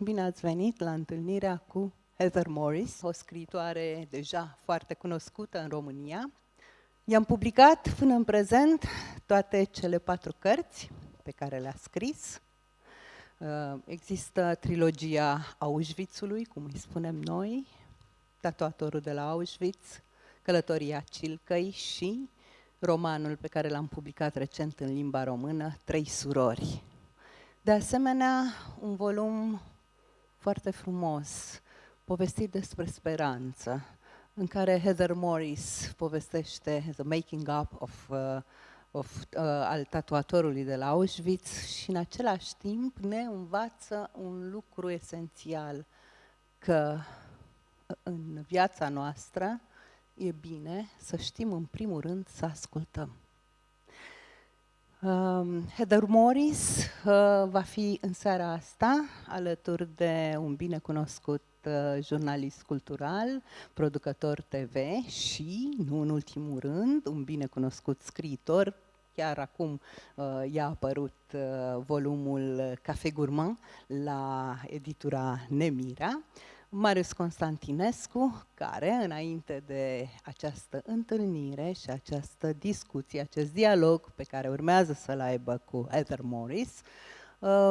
bine ați venit la întâlnirea cu Heather Morris, o scriitoare deja foarte cunoscută în România. I-am publicat până în prezent toate cele 4 cărți pe care le-a scris. Există trilogia Auschwitzului, cum îi spunem noi, Tatuatorul de la Auschwitz, Călătoria Cilcăi și romanul pe care l-am publicat recent în limba română, 3 surori. De asemenea, un volum foarte frumos, povestit despre speranță, în care Heather Morris povestește the making up al tatuatorului de la Auschwitz și în același timp ne învață un lucru esențial, că în viața noastră e bine să știm în primul rând să ascultăm. Heather Morris va fi în seara asta alături de un binecunoscut jurnalist cultural, producător TV și, nu în ultimul rând, un binecunoscut scriitor. Chiar acum i-a apărut volumul Café Gourmand la editura Nemira, Marius Constantinescu, care, înainte de această întâlnire și această discuție, acest dialog pe care urmează să-l aibă cu Heather Morris,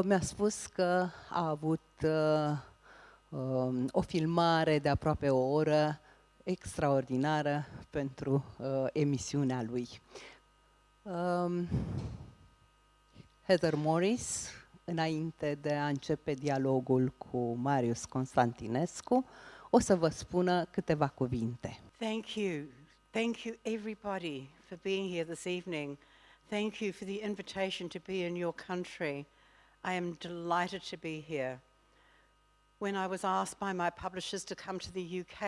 mi-a spus că a avut o filmare de aproape o oră extraordinară pentru emisiunea lui. Heather Morris, înainte de a începe dialogul cu Marius Constantinescu, o să vă spună câteva cuvinte. Thank you. Thank you everybody for being here this evening. Thank you for the invitation to be in your country. I am delighted to be here. When I was asked by my publishers to come to the UK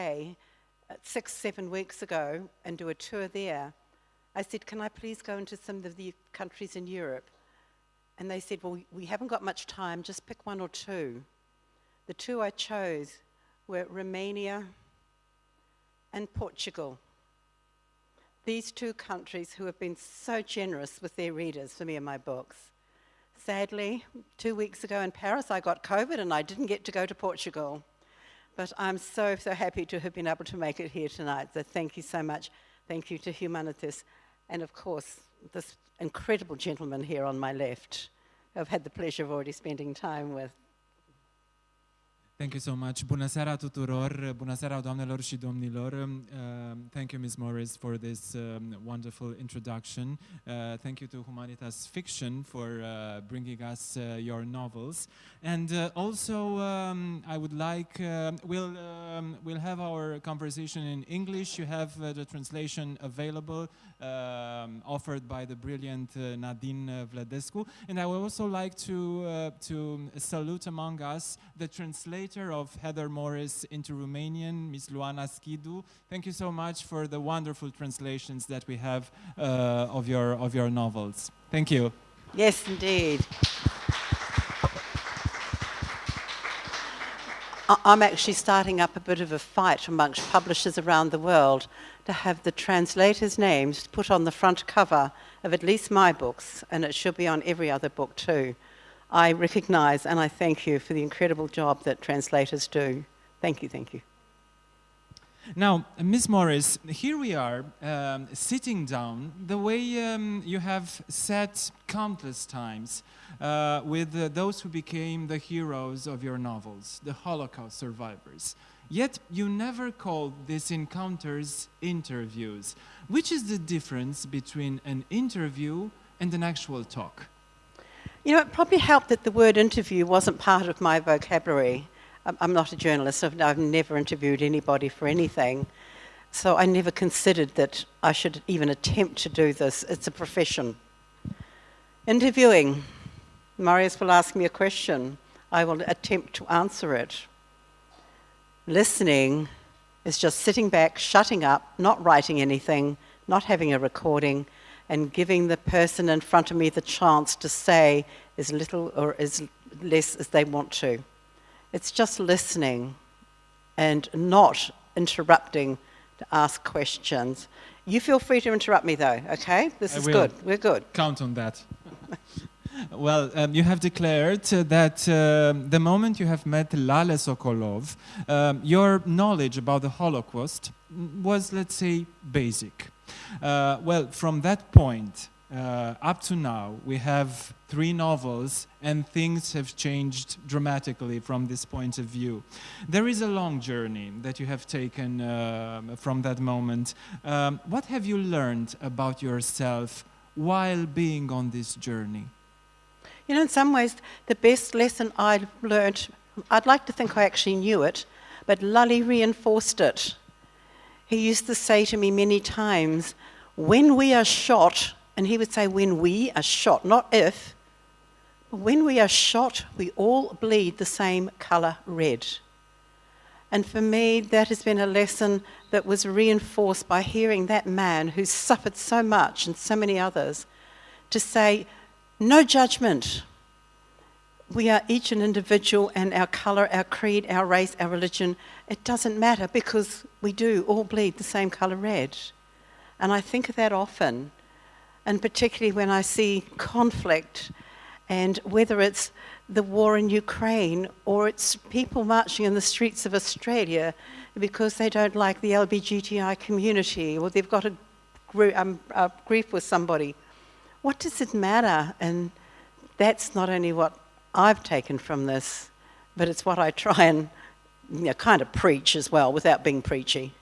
6-7 weeks ago and do a tour there, I said, can I please go into some of the countries in Europe? And they said, well, we haven't got much time, just pick 1 or 2. The 2 I chose were Romania and Portugal. These 2 countries who have been so generous with their readers for me and my books. Sadly, 2 weeks ago in Paris, I got COVID and I didn't get to go to Portugal. But I'm so, so happy to have been able to make it here tonight. So thank you so much. Thank you to Humanitas. And of course, this incredible gentleman here on my left, who I've had the pleasure of already spending time with. Thank you so much. Bună seara tuturor, bună seara doamnelor și domnilor. Thank you, Ms. Morris, for this wonderful introduction. Thank you to Humanitas Fiction for bringing us your novels. And also, I would like, we'll have our conversation in English. You have the translation available, offered by the brilliant Nadine Vladescu. And I would also like to salute among us the translator of Heather Morris into Romanian, Ms. Luana Schidu. Thank you so much for the wonderful translations that we have of your novels. Thank you. Yes, indeed. I'm actually starting up a bit of a fight amongst publishers around the world to have the translators' names put on the front cover of at least my books, and it should be on every other book too. I recognize and I thank you for the incredible job that translators do. Thank you, thank you. Now, Ms. Morris, here we are, sitting down, the way you have sat countless times with those who became the heroes of your novels, the Holocaust survivors. Yet you never called these encounters interviews. Which is the difference between an interview and an actual talk? You know, it probably helped that the word interview wasn't part of my vocabulary. I'm not a journalist, I've never interviewed anybody for anything, so I never considered that I should even attempt to do this. It's a profession. Interviewing. Marius will ask me a question. I will attempt to answer it. Listening is just sitting back, shutting up, not writing anything, not having a recording, and giving the person in front of me the chance to say as little or as less as they want to. It's just listening and not interrupting to ask questions. You feel free to interrupt me though, okay? This is good. We're good. Count on that. Well, you have declared that the moment you have met Lale Sokolov, your knowledge about the Holocaust was, let's say, basic. Well, from that point up to now, we have 3 novels, and things have changed dramatically from this point of view. There is a long journey that you have taken from that moment. What have you learned about yourself while being on this journey? You know, in some ways, the best lesson I learned, I'd like to think I actually knew it, but Lale reinforced it. He used to say to me many times, when we are shot, and he would say when we are shot, not if, but when we are shot, we all bleed the same colour red. And for me, that has been a lesson that was reinforced by hearing that man who's suffered so much and so many others to say, no judgment. We are each an individual, and our colour, our creed, our race, our religion, it doesn't matter because we do all bleed the same colour red. And I think of that often, and particularly when I see conflict, and whether it's the war in Ukraine or it's people marching in the streets of Australia because they don't like the LGBTI community or they've got a grief with somebody. What does it matter? And that's not only what I've taken from this, but it's what I try and kind of preach as well without being preachy.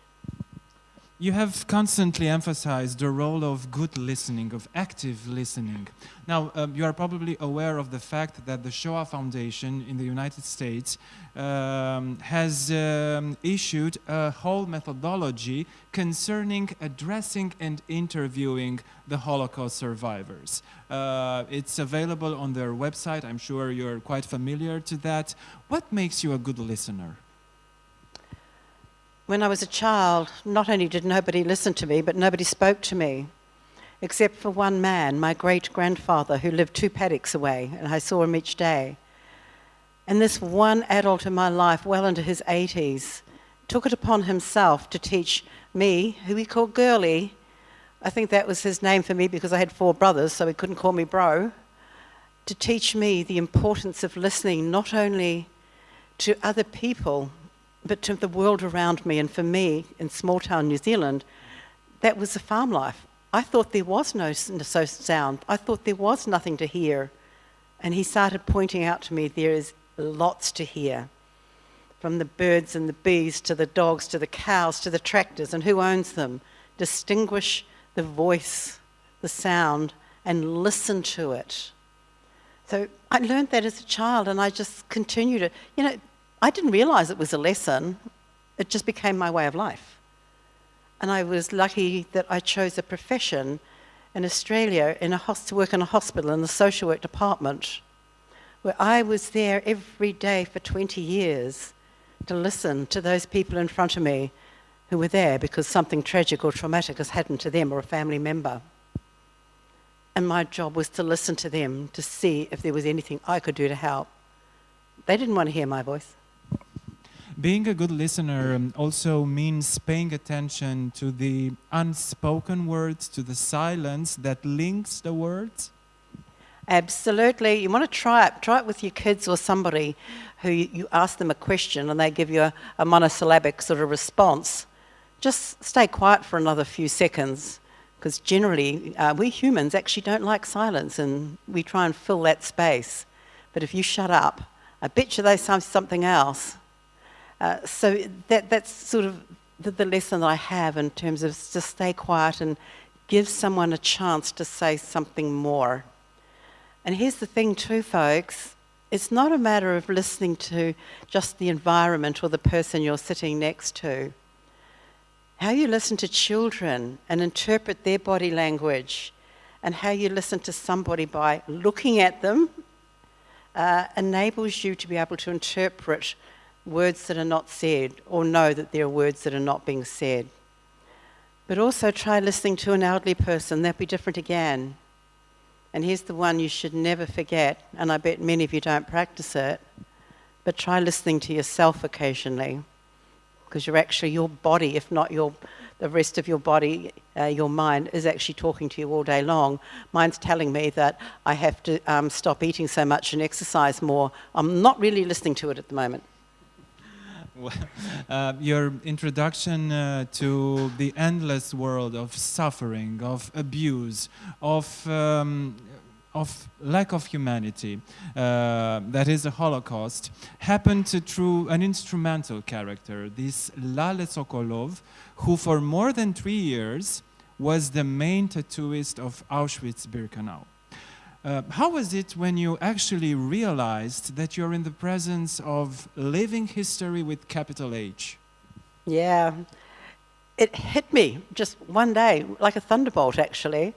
You have constantly emphasized the role of good listening, of active listening. Now, you are probably aware of the fact that the Shoah Foundation in the United States has issued a whole methodology concerning addressing and interviewing the Holocaust survivors. It's available on their website. I'm sure you're quite familiar to that. What makes you a good listener? When I was a child, not only did nobody listen to me, but nobody spoke to me, except for one man, my great-grandfather, who lived 2 paddocks away, and I saw him each day. And this one adult in my life, well into his 80s, took it upon himself to teach me, who he called Girlie. I think that was his name for me because I had 4 brothers, so he couldn't call me bro, to teach me the importance of listening not only to other people, but to the world around me. And for me, in small town New Zealand, that was the farm life. I thought there was no sound. I thought there was nothing to hear. And he started pointing out to me there is lots to hear. From the birds and the bees to the dogs to the cows to the tractors and who owns them. Distinguish the voice, the sound, and listen to it. So I learned that as a child, and I just continued it. You know, I didn't realize it was a lesson. It just became my way of life. And I was lucky that I chose a profession in Australia to work in a hospital in the social work department, where I was there every day for 20 years to listen to those people in front of me who were there because something tragic or traumatic has happened to them or a family member. And my job was to listen to them to see if there was anything I could do to help. They didn't want to hear my voice. Being a good listener also means paying attention to the unspoken words, to the silence that links the words. Absolutely. You want to try it. Try it with your kids or somebody who you ask them a question and they give you a monosyllabic sort of response. Just stay quiet for another few seconds, because generally we humans actually don't like silence and we try and fill that space. But if you shut up, I bet you they say something else. So that's sort of the lesson that I have in terms of just stay quiet and give someone a chance to say something more. And here's the thing too, folks. It's not a matter of listening to just the environment or the person you're sitting next to. How you listen to children and interpret their body language, and how you listen to somebody by looking at them enables you to be able to interpret words that are not said, or know that there are words that are not being said. But also try listening to an elderly person. That'd be different again. And here's the one you should never forget, and I bet many of you don't practice it, but try listening to yourself occasionally, because you're actually your body, if not the the rest of your body, your mind, is actually talking to you all day long. Mine's telling me that I have to stop eating so much and exercise more. I'm not really listening to it at the moment. Your introduction to the endless world of suffering, of abuse, of lack of humanity, that is the Holocaust, happened through an instrumental character, this Lale Sokolov, who for more than 3 years was the main tattooist of Auschwitz-Birkenau. How was it when you actually realized that you're in the presence of living history with capital H? Yeah, it hit me just one day, like a thunderbolt actually.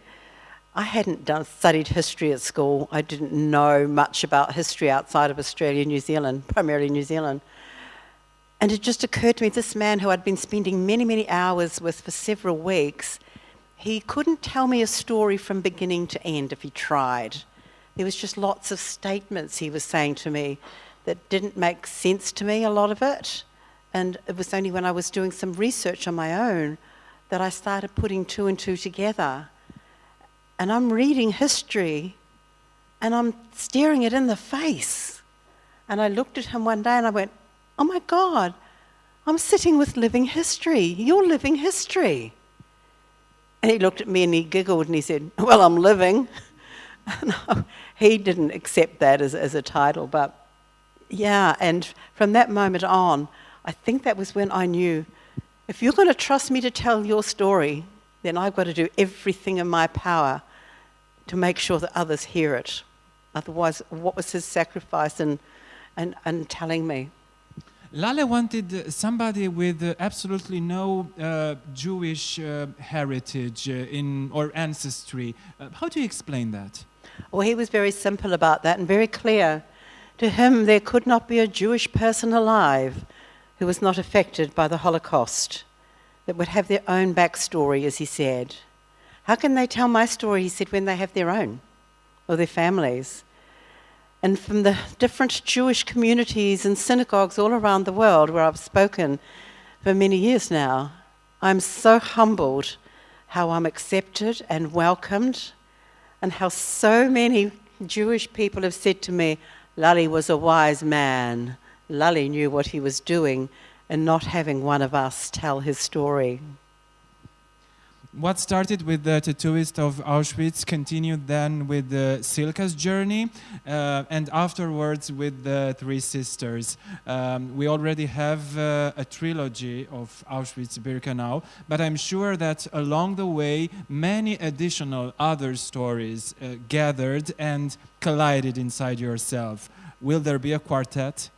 I hadn't studied history at school. I didn't know much about history outside of Australia and New Zealand, primarily New Zealand. And it just occurred to me, this man who I'd been spending many, many hours with for several weeks, he couldn't tell me a story from beginning to end if he tried. There was just lots of statements he was saying to me that didn't make sense to me, a lot of it. And it was only when I was doing some research on my own that I started putting two and two together. And I'm reading history and I'm staring it in the face. And I looked at him one day and I went, oh my God, I'm sitting with living history. You're living history. And he looked at me and he giggled and he said, well, I'm living. No, he didn't accept that as a title, but yeah, and from that moment on, I think that was when I knew, if you're going to trust me to tell your story, then I've got to do everything in my power to make sure that others hear it. Otherwise, what was his sacrifice in telling me? Lale wanted somebody with absolutely no Jewish heritage or ancestry. How do you explain that? Well, he was very simple about that and very clear. To him, there could not be a Jewish person alive who was not affected by the Holocaust, that would have their own backstory, as he said. How can they tell my story, he said, when they have their own, or their families? And from the different Jewish communities and synagogues all around the world where I've spoken for many years now, I'm so humbled how I'm accepted and welcomed, and how so many Jewish people have said to me, Lale was a wise man. Lale knew what he was doing and not having one of us tell his story. What started with the tattooist of Auschwitz continued then with Silka's journey, and afterwards with the three sisters. We already have a trilogy of Auschwitz-Birkenau, but I'm sure that along the way many additional other stories gathered and collided inside yourself. Will there be a quartet?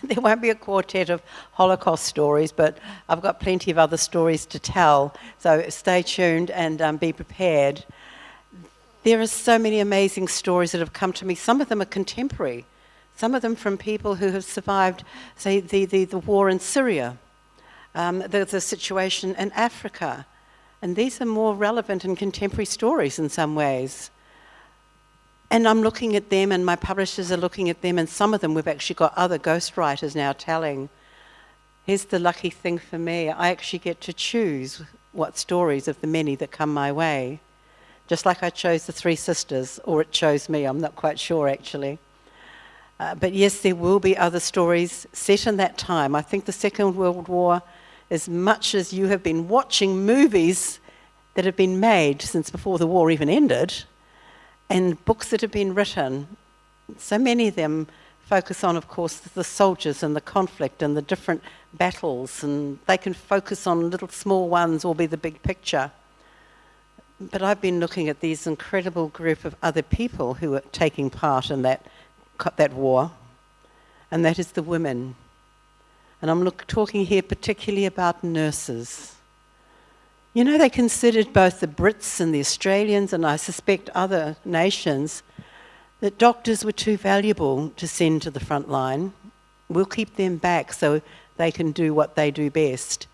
There won't be a quartet of Holocaust stories, but I've got plenty of other stories to tell, so stay tuned and be prepared. There are so many amazing stories that have come to me. Some of them are contemporary, some of them from people who have survived, say, the war in Syria, the situation in Africa, and these are more relevant and contemporary stories in some ways. And I'm looking at them, and my publishers are looking at them, and some of them we've actually got other ghostwriters now telling. Here's the lucky thing for me. I actually get to choose what stories of the many that come my way. Just like I chose the three sisters, or it chose me, I'm not quite sure actually. But yes, there will be other stories set in that time. I think the Second World War, as much as you have been watching movies that have been made since before the war even ended, and books that have been written, so many of them focus on, of course, the soldiers and the conflict and the different battles, and they can focus on little small ones or be the big picture. But I've been looking at these incredible group of other people who are taking part in that war, and that is the women. And I'm talking here particularly about nurses. You know, they considered, both the Brits and the Australians, and I suspect other nations, that doctors were too valuable to send to the front line. We'll keep them back so they can do what they do best.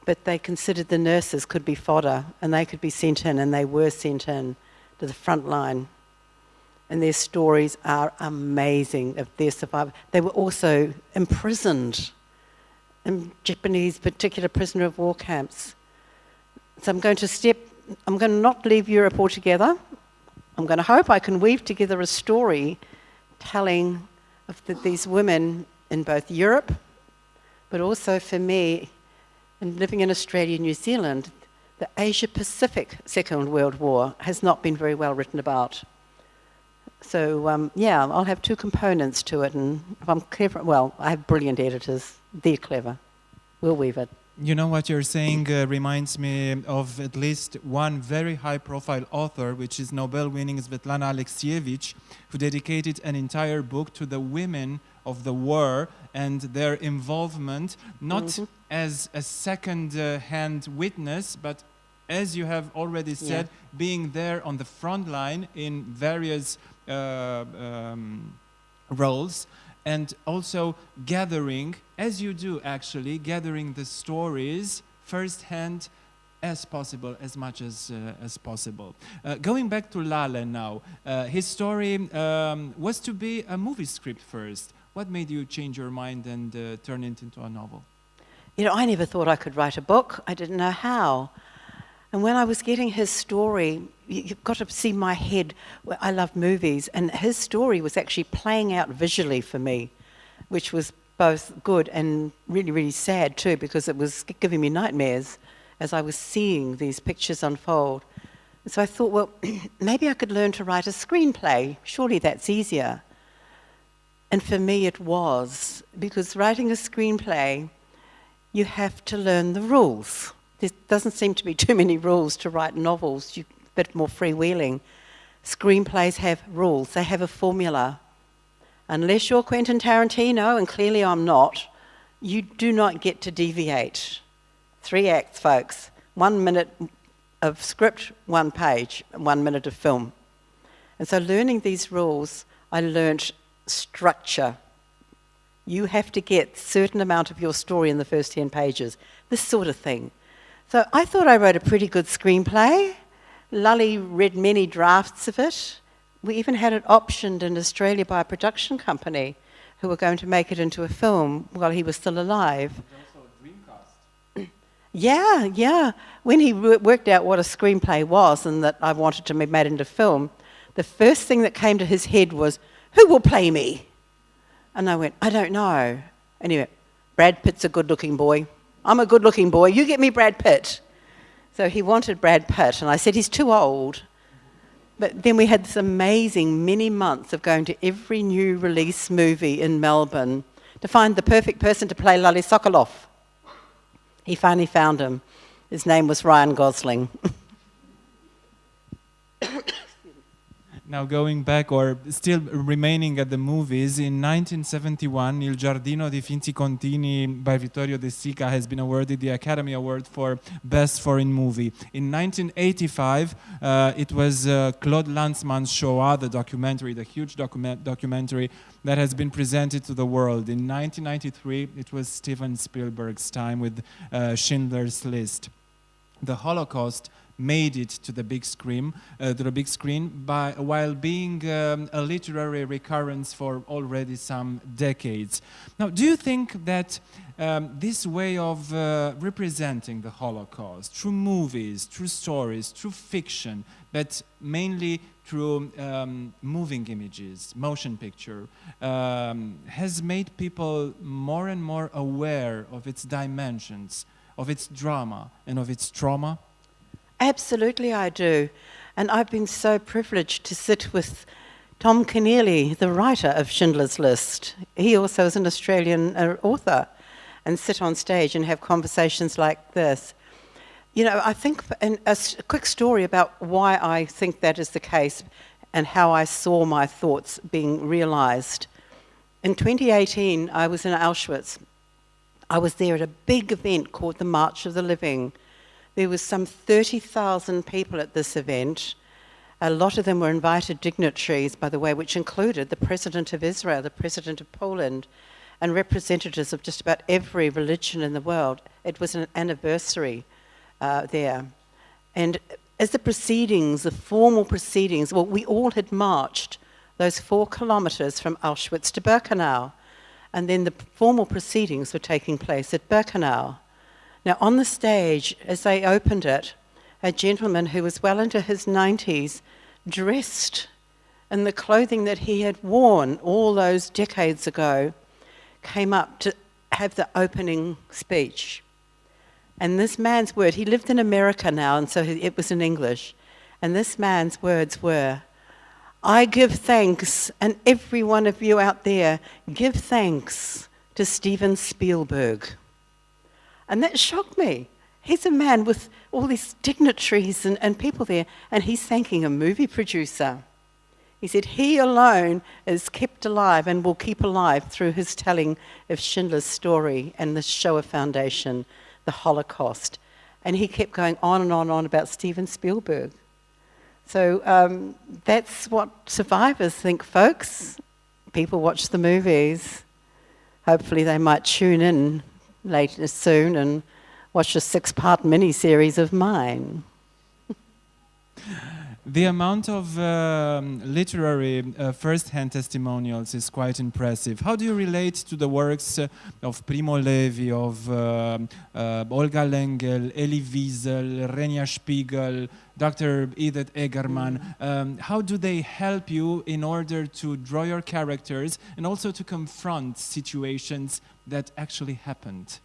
But they considered the nurses could be fodder, and they could be sent in, and they were sent in to the front line. And their stories are amazing of their survival. They were also imprisoned in Japanese particular prisoner of war camps. So I'm going to not leave Europe altogether. I'm going to hope I can weave together a story telling of these women in both Europe, but also for me, and living in Australia and New Zealand, the Asia-Pacific Second World War has not been very well written about. So, yeah, I'll have two components to it, and if I'm clever, well, I have brilliant editors. They're clever. We'll weave it. You know, what you're saying reminds me of at least one very high-profile author, which is Nobel-winning Svetlana Alexievich, who dedicated an entire book to the women of the war and their involvement, not as a second-hand witness, but as you have already said, being there on the front line in various roles, and also gathering, as you do actually, gathering the stories firsthand as possible, as much as possible. Going back to Lale now, his story was to be a movie script first. What made you change your mind and turn it into a novel? You know, I never thought I could write a book. I didn't know how. And when I was getting his story, you've got to see my head. I love movies, and his story was actually playing out visually for me, which was both good and really, really sad too, because it was giving me nightmares as I was seeing these pictures unfold. And so I thought, well, maybe I could learn to write a screenplay. Surely that's easier. And for me it was, because writing a screenplay, you have to learn the rules. There doesn't seem to be too many rules to write novels. You're a bit more freewheeling. Screenplays have rules. They have a formula. Unless you're Quentin Tarantino, and clearly I'm not, you do not get to deviate. 3 acts, folks. 1 minute of script, 1 page, 1 minute of film. And so learning these rules, I learnt structure. You have to get a certain amount of your story in the first 10 pages, this sort of thing. So I thought I wrote a pretty good screenplay. Lully read many drafts of it. We even had it optioned in Australia by a production company who were going to make it into a film while he was still alive. There's also a Dreamcast. Yeah. When he worked out what a screenplay was and that I wanted to be made into film, the first thing that came to his head was, who will play me? And I went, I don't know. And he went, Brad Pitt's a good-looking boy. I'm a good-looking boy. You get me Brad Pitt. So he wanted Brad Pitt, and I said, he's too old. But then we had this amazing many months of going to every new release movie in Melbourne to find the perfect person to play Lale Sokolov. He finally found him. His name was Ryan Gosling. Now going back, or still remaining at the movies, in 1971, Il giardino di Finzi Contini by Vittorio De Sica has been awarded the Academy Award for Best Foreign Movie. In 1985, it was Claude Lanzmann's Shoah, the documentary, the huge documentary that has been presented to the world. In 1993, it was Steven Spielberg's time with Schindler's List. The Holocaust made it to the big screen, while being a literary recurrence for already some decades. Now, do you think that this way of representing the Holocaust through movies, through stories, through fiction, but mainly through moving images, motion picture, has made people more and more aware of its dimensions, of its drama and of its trauma? Absolutely I do. And I've been so privileged to sit with Tom Keneally, the writer of Schindler's List. He also is an Australian author, and sit on stage and have conversations like this. You know, I think a quick story about why I think that is the case and how I saw my thoughts being realised. In 2018, I was in Auschwitz. I was there at a big event called the March of the Living. There was some 30,000 people at this event. A lot of them were invited dignitaries, by the way, which included the President of Israel, the President of Poland, and representatives of just about every religion in the world. It was an anniversary there. And as the proceedings, the formal proceedings, well, we all had marched those 4 kilometers from Auschwitz to Birkenau. And then the formal proceedings were taking place at Birkenau. Now, on the stage, as they opened it, a gentleman who was well into his 90s, dressed in the clothing that he had worn all those decades ago, came up to have the opening speech. And this man's word, he lived in America now, and so it was in English, and this man's words were, "I give thanks, and every one of you out there, give thanks to Steven Spielberg." And that shocked me. He's a man with all these dignitaries and people there, and he's thanking a movie producer. He said he alone is kept alive and will keep alive through his telling of Schindler's story and the Shoah Foundation, the Holocaust. And he kept going on and on and on about Steven Spielberg. So that's what survivors think, folks. People watch the movies. Hopefully they might tune in later soon and watch a 6-part mini-series of mine. The amount of literary first-hand testimonials is quite impressive. How do you relate to the works of Primo Levi, of Olga Lengel, Elie Wiesel, Renia Spiegel, Dr. Edith Egerman? How do they help you in order to draw your characters and also to confront situations that actually happened?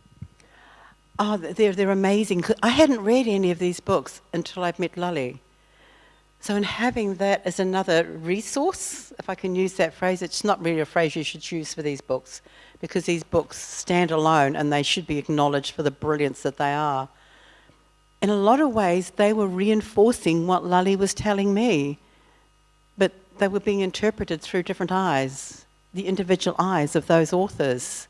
Oh, they're amazing. I hadn't read any of these books until I'd met Lully. So in having that as another resource, if I can use that phrase, it's not really a phrase you should use for these books, because these books stand alone and they should be acknowledged for the brilliance that they are. In a lot of ways, they were reinforcing what Lully was telling me, but they were being interpreted through different eyes, the individual eyes of those authors,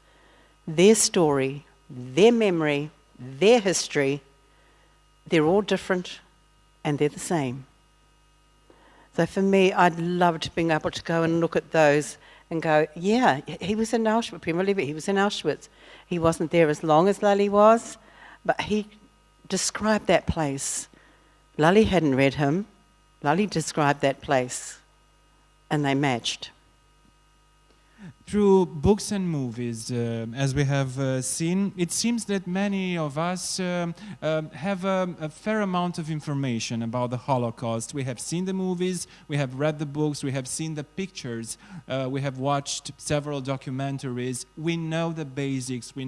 their story, their memory, their history. They're all different and they're the same. So for me, I'd loved being able to go and look at those and go, yeah, he was in Auschwitz, Primo Levi, he was in Auschwitz. He wasn't there as long as Lully was, but he described that place. Lully hadn't read him. Lully described that place, and they matched. Through books and movies, as we have seen, it seems that many of us have a fair amount of information about the Holocaust. We have seen the movies, we have read the books, we have seen the pictures, we have watched several documentaries. We know the basics, we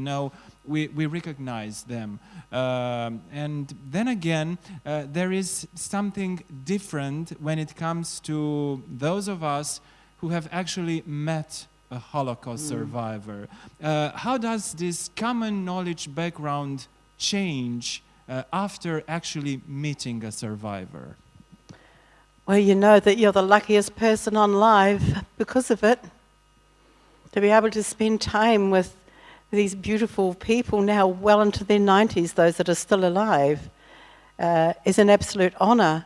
recognize them. And then again, there is something different when it comes to those of us who have actually met a Holocaust survivor. How does this common knowledge background change after actually meeting a survivor? Well, you know that you're the luckiest person on live because of it. To be able to spend time with these beautiful people now well into their 90s, those that are still alive, is an absolute honor.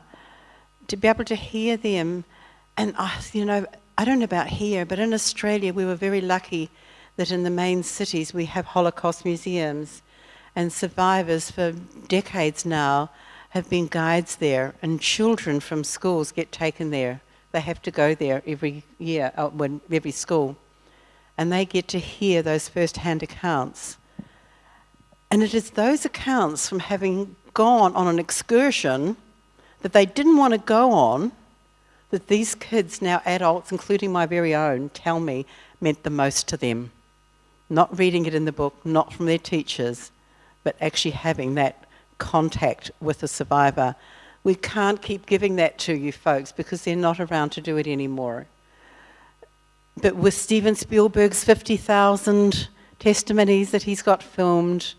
To be able to hear them, and you know, I don't know about here, but in Australia we were very lucky that in the main cities we have Holocaust museums, and survivors for decades now have been guides there, and children from schools get taken there. They have to go there every year, every school, and they get to hear those first-hand accounts. And it is those accounts from having gone on an excursion that they didn't want to go on, that these kids, now adults, including my very own, tell me meant the most to them. Not reading it in the book, not from their teachers, but actually having that contact with a survivor. We can't keep giving that to you folks because they're not around to do it anymore. But with Steven Spielberg's 50,000 testimonies that he's got filmed,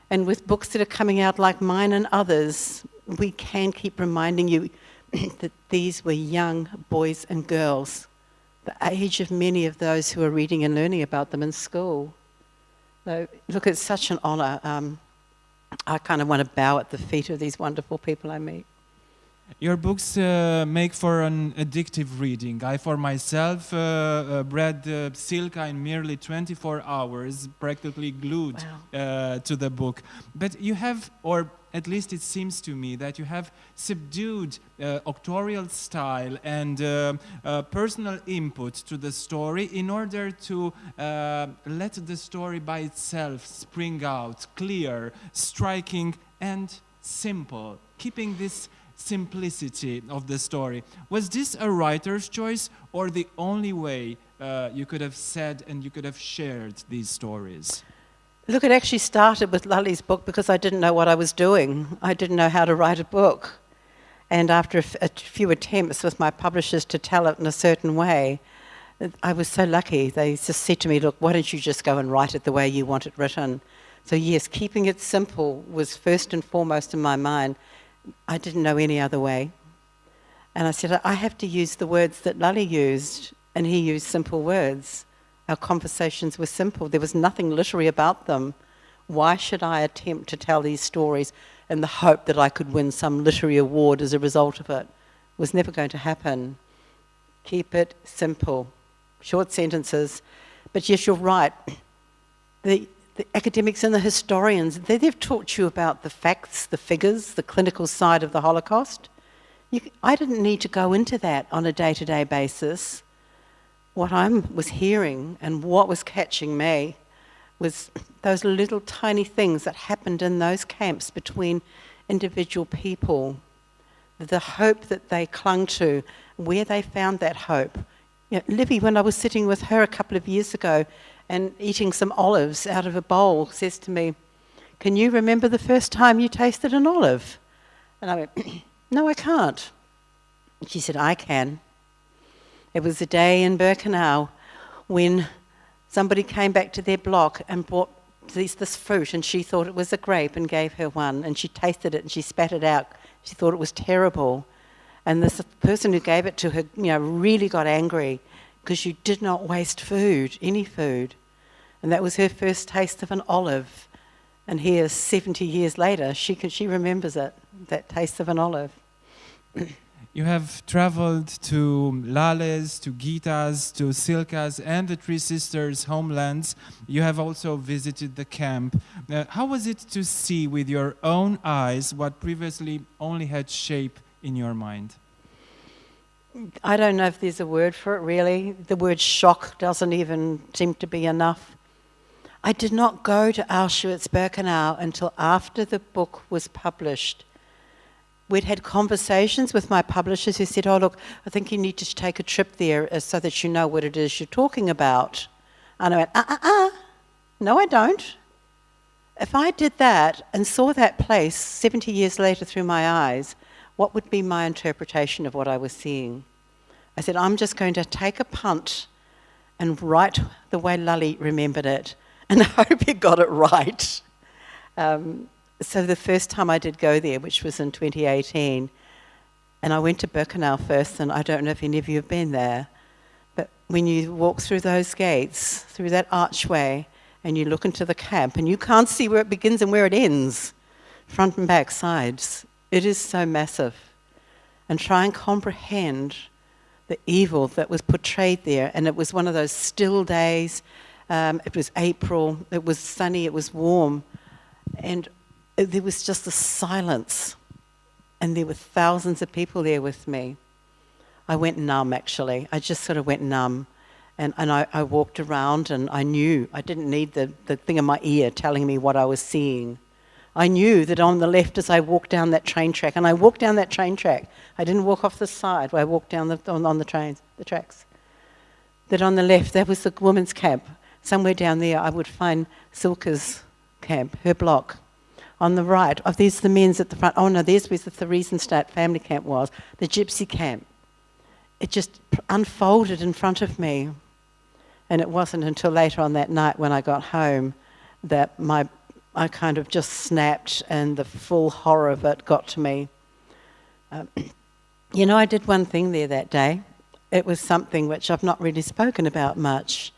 and with books that are coming out like mine and others, we can keep reminding you that these were young boys and girls, the age of many of those who are reading and learning about them in school. So, look, it's such an honor. I kind of want to bow at the feet of these wonderful people I meet. Your books make for an addictive reading. I, for myself, read Silka in merely 24 hours, practically glued to the book. But you have, or at least it seems to me, that you have subdued auctorial style and personal input to the story in order to let the story by itself spring out, clear, striking, and simple, keeping this simplicity of the story. Was this a writer's choice or the only way you could have said and you could have shared these stories? Look, it actually started with Lali's book because I didn't know what I was doing. I didn't know how to write a book. And after a few attempts with my publishers to tell it in a certain way, I was so lucky. They just said to me, look, why don't you just go and write it the way you want it written? So yes, keeping it simple was first and foremost in my mind. I didn't know any other way. And I said, I have to use the words that Lali used, and he used simple words. Our conversations were simple. There was nothing literary about them. Why should I attempt to tell these stories in the hope that I could win some literary award as a result of it? It was never going to happen. Keep it simple. Short sentences. But yes, you're right. The academics and the historians, they've taught you about the facts, the figures, the clinical side of the Holocaust. I didn't need to go into that on a day-to-day basis. What I was hearing and what was catching me was those little tiny things that happened in those camps between individual people, the hope that they clung to, where they found that hope. You know, Libby, when I was sitting with her a couple of years ago and eating some olives out of a bowl, says to me, can you remember the first time you tasted an olive? And I went, no, I can't. And she said, I can. It was a day in Birkenau when somebody came back to their block and brought this fruit, and she thought it was a grape and gave her one, and she tasted it and she spat it out. She thought it was terrible. And this person who gave it to her, really got angry because she did not waste food, any food. And that was her first taste of an olive. And here, 70 years later, she remembers it, that taste of an olive. You have traveled to Lale's, to Gita's, to Silka's, and the Three Sisters' homelands. You have also visited the camp. How was it to see with your own eyes what previously only had shape in your mind? I don't know if there's a word for it, really. The word shock doesn't even seem to be enough. I did not go to Auschwitz-Birkenau until after the book was published. We'd had conversations with my publishers who said, oh, look, I think you need to take a trip there so that you know what it is you're talking about. And I went, no, I don't. If I did that and saw that place 70 years later through my eyes, what would be my interpretation of what I was seeing? I said, I'm just going to take a punt and write the way Lali remembered it, and I hope he got it right. So the first time I did go there, which was in 2018, and I went to Birkenau first, and I don't know if any of you have been there, but when you walk through those gates, through that archway, and you look into the camp, and you can't see where it begins and where it ends, front and back sides, it is so massive. And try and comprehend the evil that was portrayed there, and it was one of those still days. It was April, it was sunny, it was warm, and there was just a silence, and there were thousands of people there with me. I went numb, actually. I just sort of went numb, and I walked around, and I knew. I didn't need the thing in my ear telling me what I was seeing. I knew that on the left as I walked down that train track, and I walked down that train track. I didn't walk off the side, I walked down on the tracks. That on the left, that was the women's camp. Somewhere down there, I would find Silka's camp, her block. On the right, there's the men's at the front. Oh no, there's where the Theresienstadt family camp was, the gypsy camp. It just unfolded in front of me. And it wasn't until later on that night when I got home that I kind of just snapped, and the full horror of it got to me. I did one thing there that day. It was something which I've not really spoken about much.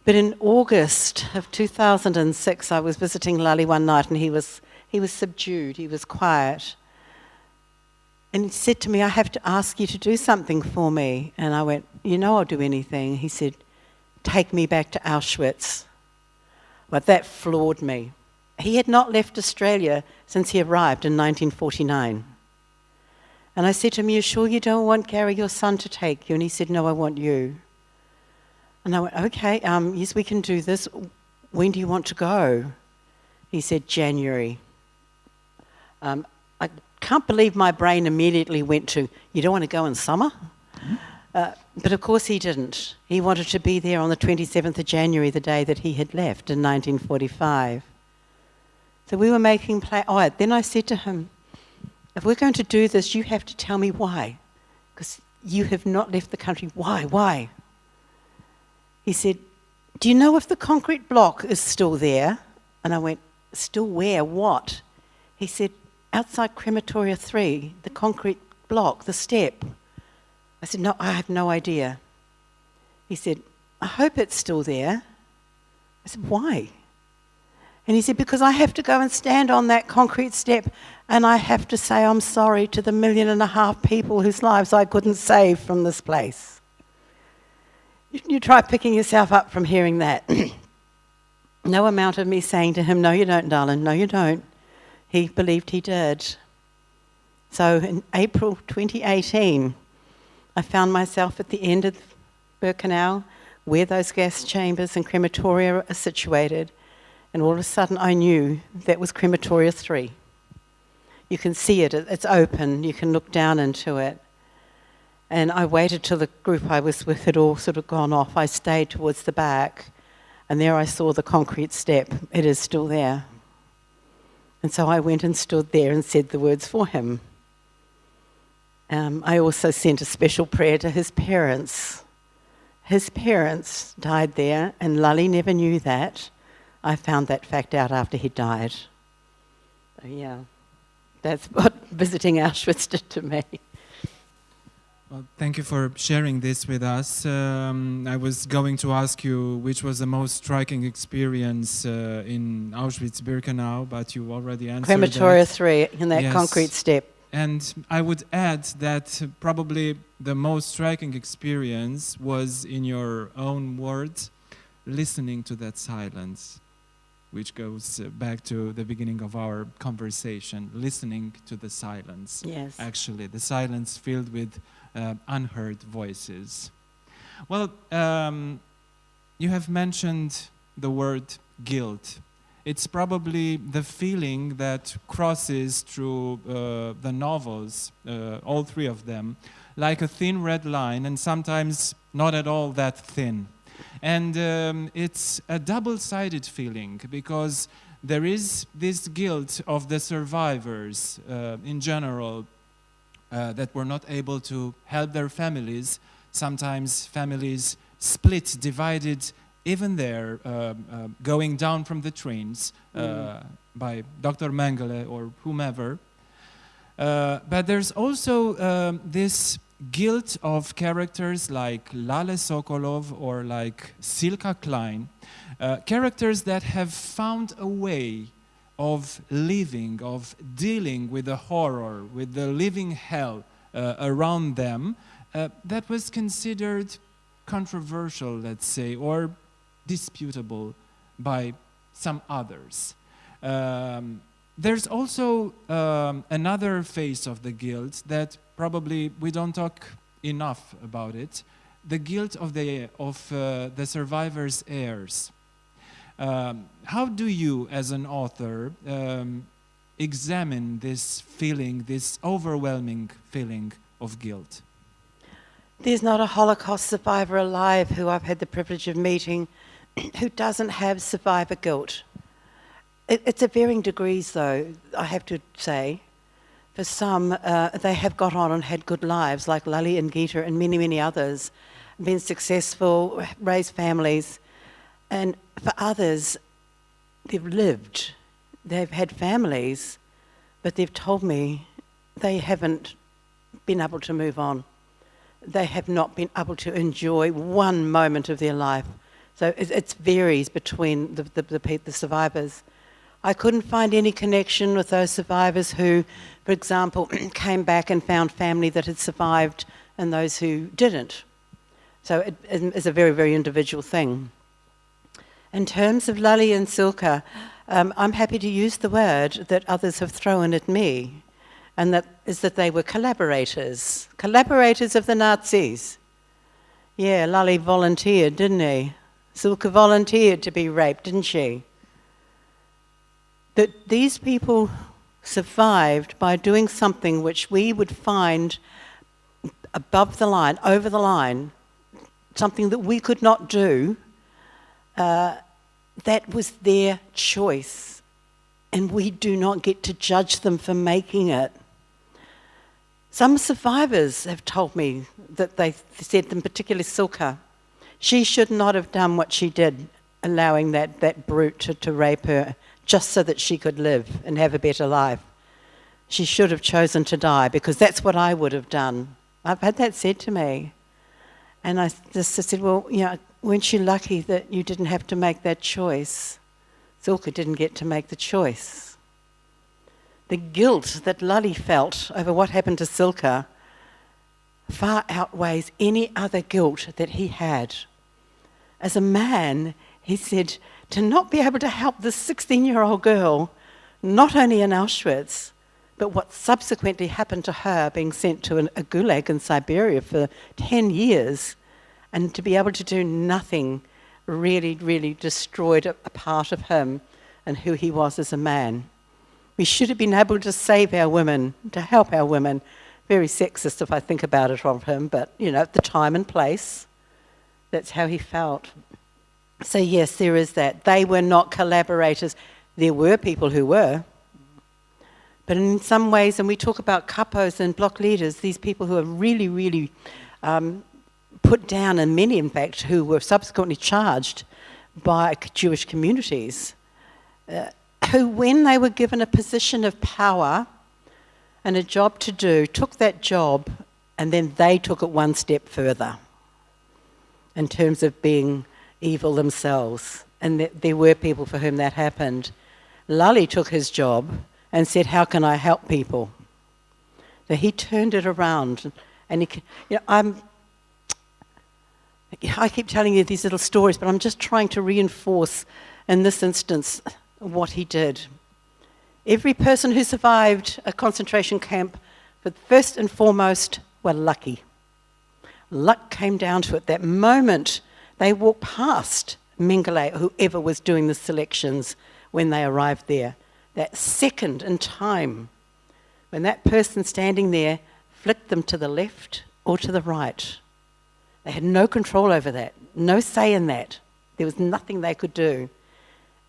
But in August of 2006, I was visiting Lali one night, and he was subdued, he was quiet. And he said to me, I have to ask you to do something for me. And I went, I'll do anything. He said, take me back to Auschwitz. But that floored me. He had not left Australia since he arrived in 1949. And I said to him, you sure you don't want Gary, your son, to take you? And he said, no, I want you. And I went, okay, yes, we can do this. When do you want to go? He said, January. I can't believe my brain immediately went to, you don't want to go in summer? But of course he didn't. He wanted to be there on the 27th of January, the day that he had left in 1945. So we were making plans. Oh, then I said to him, if we're going to do this, you have to tell me why. Because you have not left the country. Why? He said, do you know if the concrete block is still there? And I went, still where? What? He said, outside Crematoria 3, the concrete block, the step. I said, no, I have no idea. He said, I hope it's still there. I said, why? And he said, because I have to go and stand on that concrete step and I have to say I'm sorry to the 1.5 million people whose lives I couldn't save from this place. You try picking yourself up from hearing that. No amount of me saying to him, no you don't, darling, no you don't. He believed he did. So in April 2018, I found myself at the end of Birkenau, where those gas chambers and crematoria are situated, and all of a sudden I knew that was Crematoria 3. You can see it, it's open, you can look down into it. And I waited till the group I was with had all sort of gone off. I stayed towards the back, and there I saw the concrete step. It is still there. And so I went and stood there and said the words for him. I also sent a special prayer to his parents. His parents died there, and Lally never knew that. I found that fact out after he died. So yeah, that's what visiting Auschwitz did to me. Well, thank you for sharing this with us. I was going to ask you which was the most striking experience in Auschwitz-Birkenau, but you already answered Crematoria that. 3 in that Yes. concrete step. And I would add that probably the most striking experience was, in your own words, listening to that silence, which goes back to the beginning of our conversation, listening to the silence. Yes. Actually, the silence filled with unheard voices. Well, you have mentioned the word guilt. It's probably the feeling that crosses through the novels, all three of them, like a thin red line, and sometimes not at all that thin. And it's a double-sided feeling, because there is this guilt of the survivors in general that were not able to help their families. Sometimes families split, divided, even there, going down from the trains by Dr. Mengele or whomever. But there's also this guilt of characters like Lale Sokolov or like Silka Klein, characters that have found a way of living, of dealing with the horror, with the living hell around them, that was considered controversial, let's say, or disputable by some others. There's also another face of the guilt that probably we don't talk enough about it, the guilt of the survivors' heirs. How do you, as an author, examine this feeling, this overwhelming feeling of guilt? There's not a Holocaust survivor alive who I've had the privilege of meeting who doesn't have survivor guilt. It's at varying degrees, though, I have to say. For some, they have got on and had good lives, like Lali and Gita and many, many others, been successful, raised families. And for others, they've lived, they've had families, but they've told me they haven't been able to move on. They have not been able to enjoy one moment of their life. So it varies between the survivors. I couldn't find any connection with those survivors who, for example, came back and found family that had survived and those who didn't. So it is a very, very individual thing. In terms of Lali and Silka, I'm happy to use the word that others have thrown at me, and that is that they were collaborators of the Nazis. Yeah, Lali volunteered, didn't he? Silka volunteered to be raped, didn't she? That these people survived by doing something which we would find above the line, over the line, something that we could not do, that was their choice. And we do not get to judge them for making it. Some survivors have told me that they said, in particular 𝐶𝐿𝐾𝐫, she should not have done what she did, allowing that brute to rape her just so that she could live and have a better life. She should have chosen to die because that's what I would have done. I've had that said to me. And I just said, well, you know, weren't you lucky that you didn't have to make that choice? 𝐶𝐿𝐾𝐫 didn't get to make the choice. The guilt that Lully felt over what happened to 𝐶𝐿𝐾𝐫 far outweighs any other guilt that he had. As a man, he said, to not be able to help this 16-year-old girl, not only in Auschwitz, but what subsequently happened to her, being sent to a gulag in Siberia for 10 years, and to be able to do nothing really, really destroyed a part of him and who he was as a man. We should have been able to save our women, to help our women. Very sexist if I think about it of him, but, you know, at the time and place, that's how he felt. So yes, there is that. They were not collaborators. There were people who were. But in some ways, and we talk about kapos and block leaders, these people who are really, really put down, and many, in fact, who were subsequently charged by Jewish communities, who, when they were given a position of power and a job to do, took that job and then they took it one step further in terms of being evil themselves. And there were people for whom that happened. Lully took his job and said, how can I help people? So he turned it around. And he, you know, I keep telling you these little stories, but I'm just trying to reinforce, in this instance, what he did. Every person who survived a concentration camp, but first and foremost, were lucky. Luck came down to it. That moment they walked past Mengele, whoever was doing the selections when they arrived there, that second in time, when that person standing there flicked them to the left or to the right. They had no control over that, no say in that. There was nothing they could do.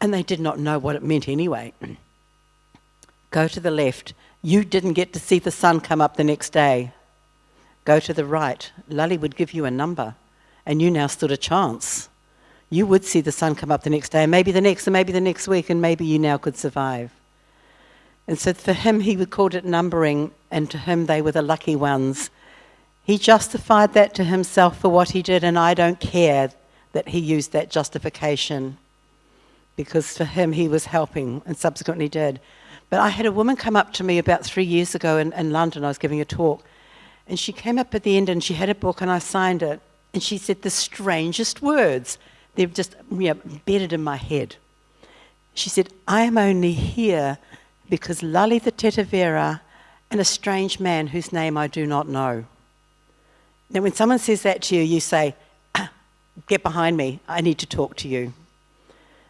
And they did not know what it meant anyway. Go to the left. You didn't get to see the sun come up the next day. Go to the right. Lully would give you a number, and you now stood a chance. You would see the sun come up the next day, and maybe the next, and maybe the next week, and maybe you now could survive. And so for him, he would call it numbering, and to him, they were the lucky ones. He justified that to himself for what he did, and I don't care that he used that justification, because for him, he was helping, and subsequently did. But I had a woman come up to me about 3 years ago in London. I was giving a talk, and she came up at the end, and she had a book, and I signed it, and she said the strangest words. They've just embedded in my head. She said, I am only here because Lully the Tetevera and a strange man whose name I do not know. Now, when someone says that to you, you say, get behind me, I need to talk to you.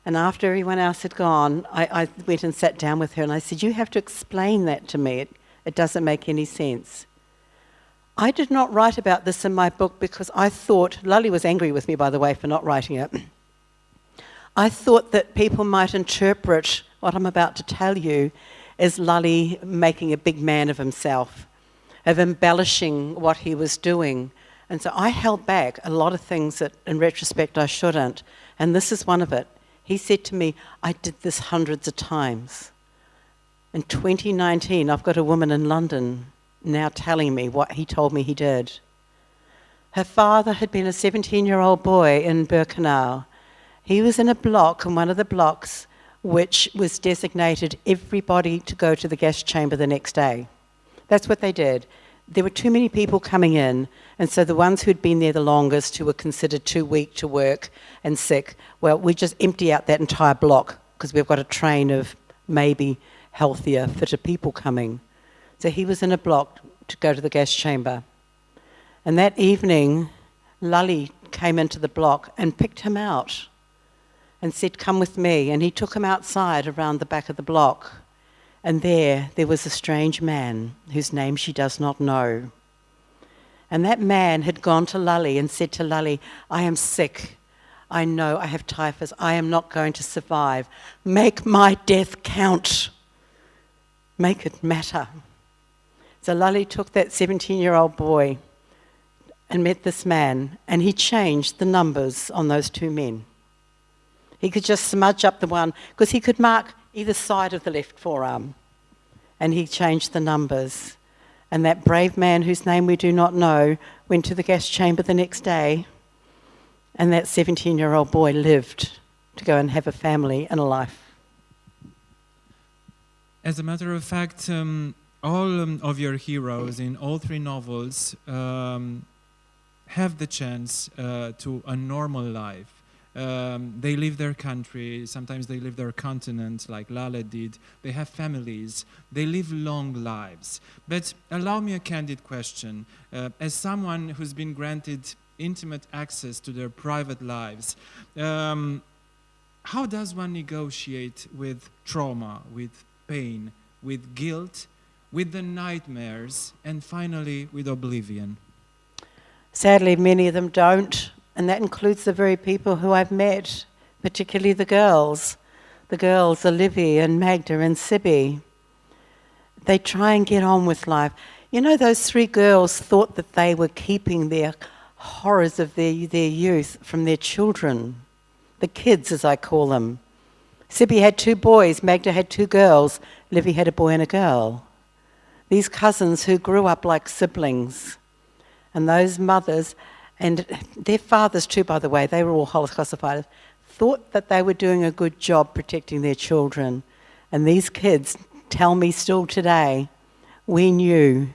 And after everyone else had gone, I went and sat down with her and I said, you have to explain that to me. It doesn't make any sense. I did not write about this in my book because I thought, Lully was angry with me, by the way, for not writing it. I thought that people might interpret what I'm about to tell you as Lully making a big man of himself, of embellishing what he was doing. And so I held back a lot of things that, in retrospect, I shouldn't. And this is one of it. He said to me, I did this hundreds of times. In 2019, I've got a woman in London now telling me what he told me he did. Her father had been a 17-year-old boy in Birkenau. He was in a block, in one of the blocks, which was designated everybody to go to the gas chamber the next day. That's what they did. There were too many people coming in, and so the ones who'd been there the longest, who were considered too weak to work and sick, well, we just empty out that entire block because we've got a train of maybe healthier, fitter people coming. So he was in a block to go to the gas chamber. And that evening, Lully came into the block and picked him out and said, come with me. And he took him outside around the back of the block. And there was a strange man whose name she does not know. And that man had gone to Lully and said to Lully, I am sick. I know I have typhus. I am not going to survive. Make my death count. Make it matter. So Lully took that 17-year-old boy and met this man, and he changed the numbers on those two men. He could just smudge up the one, because he could mark either side of the left forearm, and he changed the numbers. And that brave man, whose name we do not know, went to the gas chamber the next day, and that 17-year-old boy lived to go and have a family and a life. As a matter of fact, all of your heroes in all three novels have the chance to a normal life. They leave their country, sometimes they leave their continent, like Lale did. They have families, they live long lives. But allow me a candid question. As someone who's been granted intimate access to their private lives, how does one negotiate with trauma, with pain, with guilt, with the nightmares, and finally with oblivion? Sadly, many of them don't, and that includes the very people who I've met, particularly the girls. The girls, Olivia and Magda and Sibby. They try and get on with life. You know, those three girls thought that they were keeping their horrors of their youth from their children. The kids, as I call them. Sibby had two boys, Magda had two girls, Livy had a boy and a girl. These cousins who grew up like siblings. And those mothers, and their fathers too, by the way, they were all Holocaust survivors, thought that they were doing a good job protecting their children. And these kids tell me still today, we knew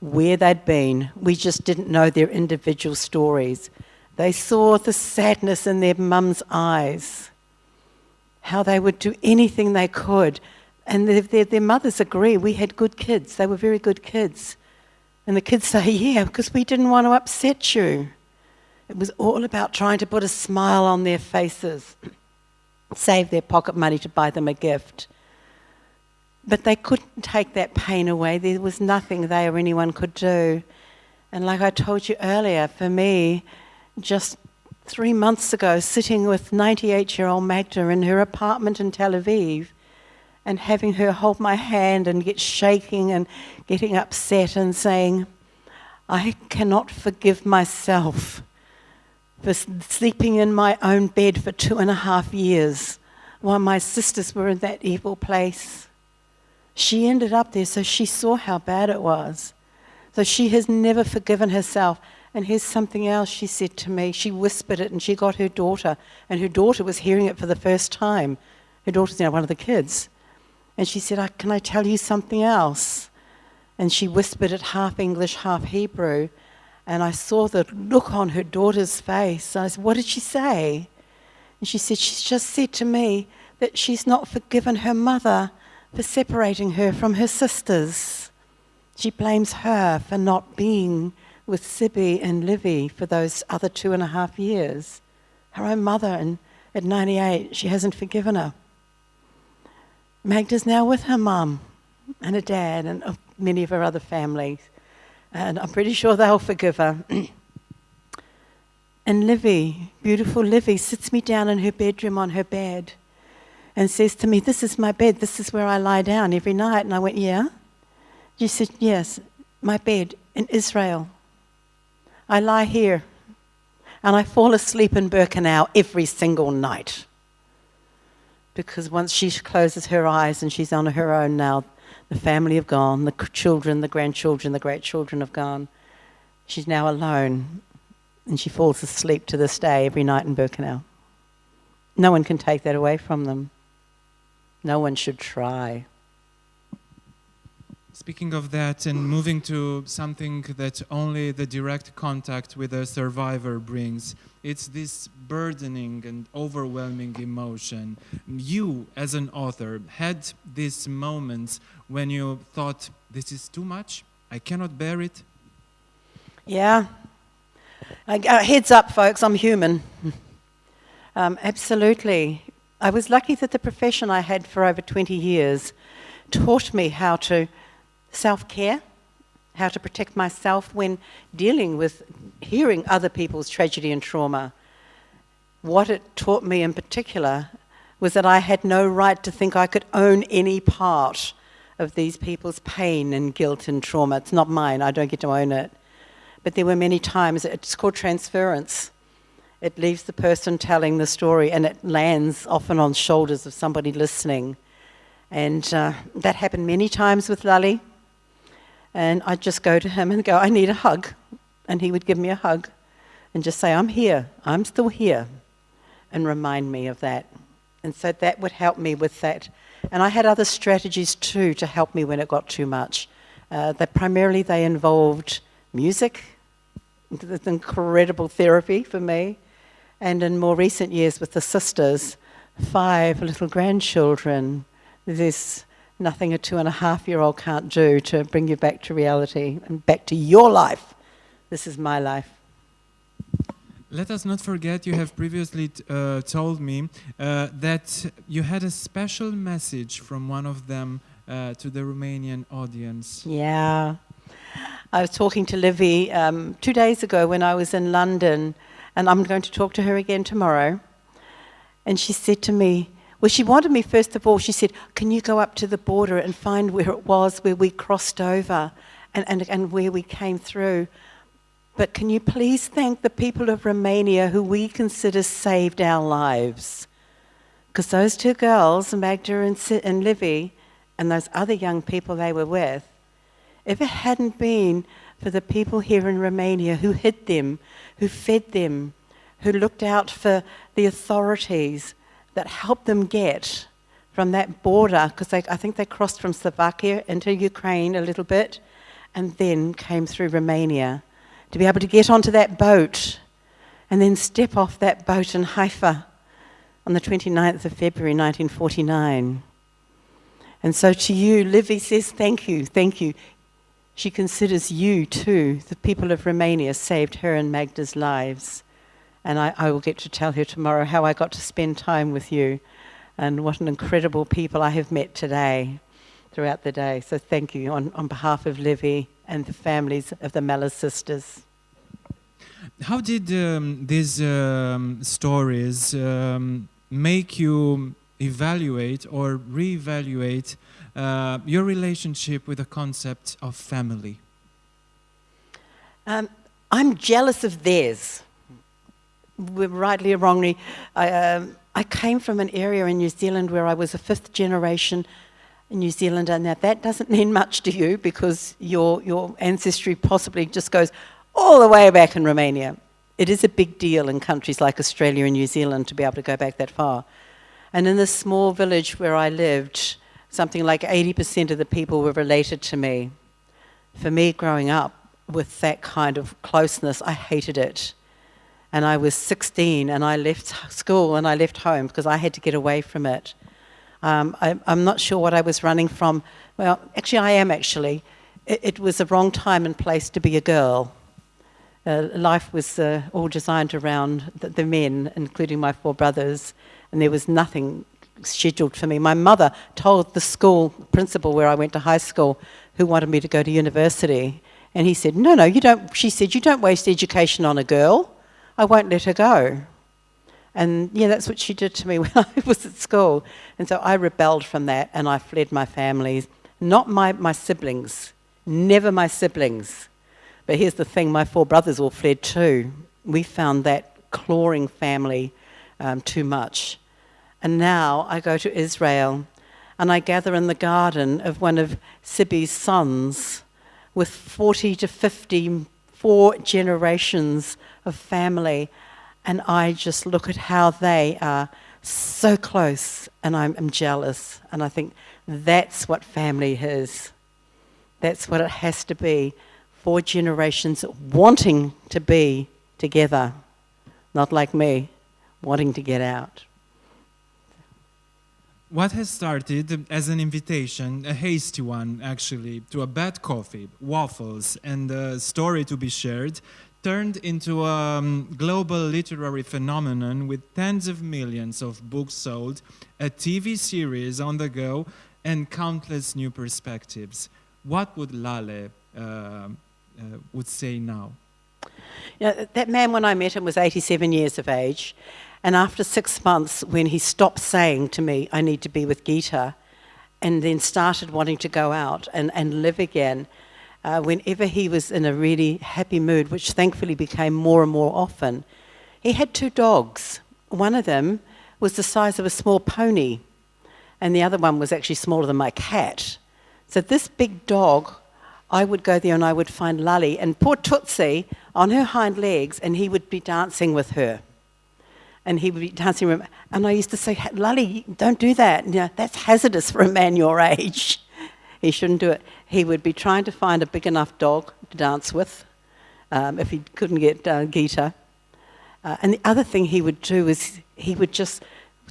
where they'd been. We just didn't know their individual stories. They saw the sadness in their mum's eyes, how they would do anything they could. And their mothers agree, we had good kids. They were very good kids. And the kids say, yeah, because we didn't want to upset you. It was all about trying to put a smile on their faces, save their pocket money to buy them a gift. But they couldn't take that pain away. There was nothing they or anyone could do. And like I told you earlier, for me, just 3 months ago, sitting with 98-year-old Magda in her apartment in Tel Aviv, and having her hold my hand and get shaking and getting upset and saying, I cannot forgive myself for sleeping in my own bed for 2.5 years while my sisters were in that evil place. She ended up there, so she saw how bad it was. So she has never forgiven herself. And here's something else she said to me. She whispered it and she got her daughter, and her daughter was hearing it for the first time. Her daughter's now one of the kids. And she said, can I tell you something else? And she whispered it half English, half Hebrew. And I saw the look on her daughter's face. And I said, what did she say? And she said, she's just said to me that she's not forgiven her mother for separating her from her sisters. She blames her for not being with Sibby and Livy for those other 2.5 years. Her own mother, and at 98, she hasn't forgiven her. Magda's now with her mum and her dad and many of her other families. And I'm pretty sure they'll forgive her. And Livy, beautiful Livy, sits me down in her bedroom on her bed and says to me, this is my bed, this is where I lie down every night. And I went, yeah? She said, yes, my bed in Israel. I lie here and I fall asleep in Birkenau every single night. Because once she closes her eyes and she's on her own now, the family have gone, the children, the grandchildren, the great-children have gone. She's now alone, and she falls asleep to this day every night in Birkenau. No one can take that away from them. No one should try. Speaking of that, and moving to something that only the direct contact with a survivor brings, it's this burdening and overwhelming emotion. You, as an author, had these moments when you thought, this is too much, I cannot bear it? Yeah. Heads up, folks, I'm human. Absolutely. I was lucky that the profession I had for over 20 years taught me how to self-care, how to protect myself when dealing with hearing other people's tragedy and trauma. What it taught me in particular was that I had no right to think I could own any part of these people's pain and guilt and trauma. It's not mine, I don't get to own it. But there were many times, it's called transference. It leaves the person telling the story and it lands often on shoulders of somebody listening. And that happened many times with Lally. And I'd just go to him and go, I need a hug. And he would give me a hug and just say, I'm here, I'm still here. And remind me of that. And so that would help me with that. And I had other strategies too to help me when it got too much. Primarily they involved music. It's incredible therapy for me. And in more recent years with the sisters, 5 little grandchildren, there's nothing a 2.5-year-old can't do to bring you back to reality and back to your life. This is my life. Let us not forget, you have previously told me that you had a special message from one of them to the Romanian audience. Yeah. I was talking to Livy 2 days ago when I was in London, and I'm going to talk to her again tomorrow. And she said to me, well, she wanted me, first of all, she said, can you go up to the border and find where it was, where we crossed over and where we came through? But can you please thank the people of Romania who we consider saved our lives? Because those 2 girls, Magda and Livy, and those other young people they were with, if it hadn't been for the people here in Romania who hid them, who fed them, who looked out for the authorities that helped them get from that border, because I think they crossed from Slovakia into Ukraine a little bit, and then came through Romania, to be able to get onto that boat and then step off that boat in Haifa on the 29th of February 1949. And so to you, Livy says thank you, thank you. She considers you too, the people of Romania, saved her and Magda's lives. And I will get to tell her tomorrow how I got to spend time with you and what an incredible people I have met today, throughout the day. So thank you on behalf of Livy and the families of the Mellor sisters. How did these stories make you evaluate or reevaluate your relationship with the concept of family? I'm jealous of theirs. Rightly or wrongly, I came from an area in New Zealand where I was a 5th generation New Zealander. Now that doesn't mean much to you because your ancestry possibly just goes all the way back in Romania. It is a big deal in countries like Australia and New Zealand to be able to go back that far. And in this small village where I lived, something like 80% of the people were related to me. For me, growing up with that kind of closeness, I hated it. And I was 16 and I left school and I left home because I had to get away from it. I'm not sure what I was running from. Well, actually I am actually. It was the wrong time and place to be a girl. Life was all designed around the men, including my 4 brothers, and there was nothing scheduled for me. My mother told the school principal where I went to high school, who wanted me to go to university, and he said, no, you don't. She said, you don't waste education on a girl. I won't let her go. And yeah, that's what she did to me when I was at school. And so I rebelled from that and I fled my family. Not my siblings, never my siblings. But here's the thing, my 4 brothers all fled too. We found that clawing family too much. And now I go to Israel and I gather in the garden of one of Sibby's sons with 40 to 54 generations of family, and I just look at how they are so close, and I'm jealous, and I think that's what family is. That's what it has to be. 4 generations wanting to be together, not like me, wanting to get out. What has started as an invitation, a hasty one actually, to a bad coffee, waffles, and a story to be shared, turned into a global literary phenomenon with tens of millions of books sold, a TV series on the go, and countless new perspectives. What would Lale would say now? Yeah, that man, when I met him, was 87 years of age. And after 6 months, when he stopped saying to me, I need to be with Gita, and then started wanting to go out and live again, whenever he was in a really happy mood, which thankfully became more and more often, he had 2 dogs. One of them was the size of a small pony, and the other one was actually smaller than my cat. So this big dog, I would go there and I would find Lale, and poor Tootsie on her hind legs, and he would be dancing with her. And he would be dancing with, and I used to say, Lale, don't do that. You know, that's hazardous for a man your age. He shouldn't do it. He would be trying to find a big enough dog to dance with, if he couldn't get Gita. And the other thing he would do is he would just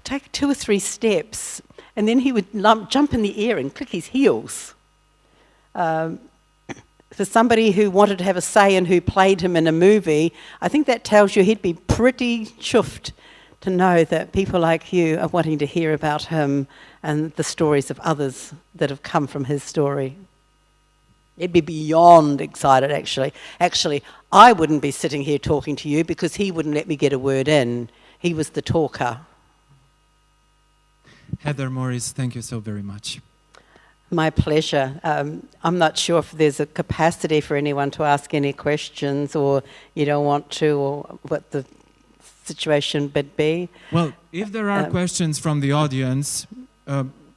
take 2 or 3 steps, and then he would jump in the air and click his heels. For somebody who wanted to have a say in who played him in a movie, I think that tells you he'd be pretty chuffed to know that people like you are wanting to hear about him and the stories of others that have come from his story. He'd be beyond excited, actually. Actually, I wouldn't be sitting here talking to you because he wouldn't let me get a word in. He was the talker. Heather Morris, thank you so very much. My pleasure. I'm not sure if there's a capacity for anyone to ask any questions, or you don't want to, or what the situation would be. Well, if there are questions from the audience,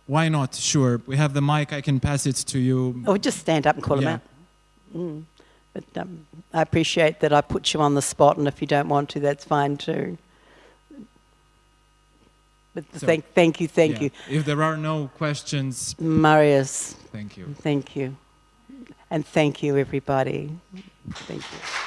why not? Sure, we have the mic, I can pass it to you. Or just stand up and call them out. But I appreciate that I put you on the spot, and if you don't want to, that's fine too. But So, thank you. If there are no questions, Marius. thank you. Thank you. And thank you, everybody. Thank you.